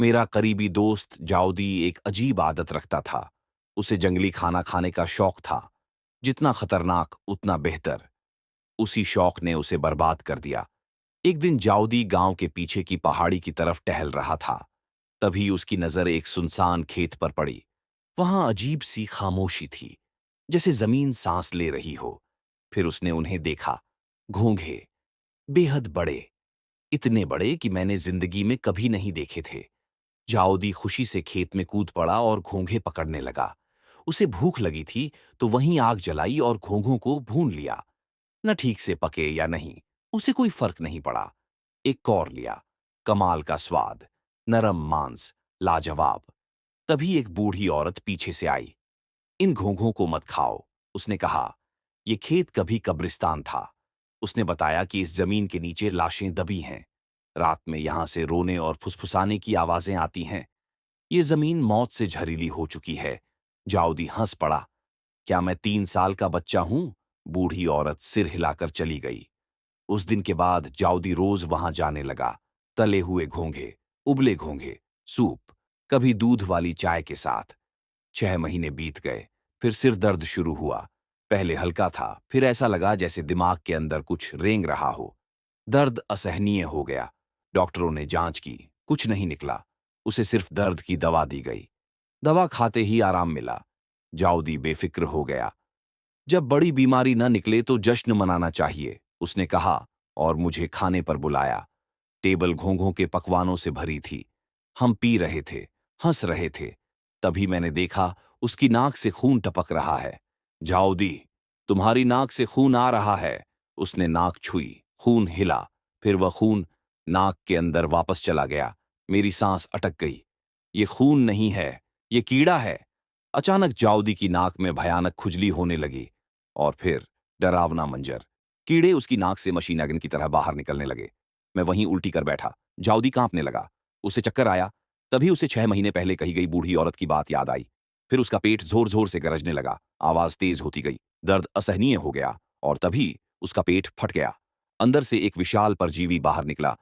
मेरा करीबी दोस्त जाउदी एक अजीब आदत रखता था। उसे जंगली खाना खाने का शौक था। जितना खतरनाक उतना बेहतर। उसी शौक ने उसे बर्बाद कर दिया। एक दिन जाउदी गांव के पीछे की पहाड़ी की तरफ टहल रहा था। तभी उसकी नजर एक सुनसान खेत पर पड़ी। वहां अजीब सी खामोशी थी, जैसे जमीन सांस ले रही हो। फिर उसने उन्हें देखा। घोंघे, बेहद बड़े, इतने बड़े कि मैंने जिंदगी में कभी नहीं देखे थे। जाओदी खुशी से खेत में कूद पड़ा और घोंघे पकड़ने लगा। उसे भूख लगी थी तो वहीं आग जलाई और घोंघों को भून लिया। न ठीक से पके या नहीं, उसे कोई फर्क नहीं पड़ा। एक कौर लिया। कमाल का स्वाद, नरम मांस, लाजवाब। तभी एक बूढ़ी औरत पीछे से आई। इन घोंघों को मत खाओ, उसने कहा। यह खेत कभी कब्रिस्तान था। उसने बताया कि इस जमीन के नीचे लाशें दबी हैं। रात में यहां से रोने और फुसफुसाने की आवाजें आती हैं। ये जमीन मौत से झरीली हो चुकी है। जाउदी हंस पड़ा। क्या मैं 3 साल का बच्चा हूं? बूढ़ी औरत सिर हिलाकर चली गई। उस दिन के बाद जाउदी रोज वहां जाने लगा। तले हुए घोंघे, उबले घोंघे, सूप, कभी दूध वाली चाय के साथ। 6 महीने बीत गए। फिर सिर दर्द शुरू हुआ। पहले हल्का था, फिर ऐसा लगा जैसे दिमाग के अंदर कुछ रेंग रहा हो। दर्द असहनीय हो गया। डॉक्टरों ने जांच की, कुछ नहीं निकला। उसे सिर्फ दर्द की दवा दी गई। दवा खाते ही आराम मिला। जाउदी बेफिक्र हो गया। जब बड़ी बीमारी न निकले तो जश्न मनाना चाहिए, उसने कहा और मुझे खाने पर बुलाया। टेबल घोंघों के पकवानों से भरी थी। हम पी रहे थे, हंस रहे थे। तभी मैंने देखा उसकी नाक से खून टपक रहा है। जाउदी, तुम्हारी नाक से खून आ रहा है। उसने नाक छुई, खून हिला। फिर वह खून नाक के अंदर वापस चला गया। मेरी सांस अटक गई। ये खून नहीं है, ये कीड़ा है। अचानक जाउदी की नाक में भयानक खुजली होने लगी। और फिर डरावना मंजर। कीड़े उसकी नाक से मशीन गन की तरह बाहर निकलने लगे। मैं वहीं उल्टी कर बैठा। जाउदी कांपने लगा। उसे चक्कर आया। तभी उसे 6 महीने पहले कही गई बूढ़ी औरत की बात याद आई। फिर उसका पेट जोर जोर से गरजने लगा। आवाज तेज होती गई। दर्द असहनीय हो गया। और तभी उसका पेट फट गया। अंदर से एक विशाल परजीवी बाहर निकला।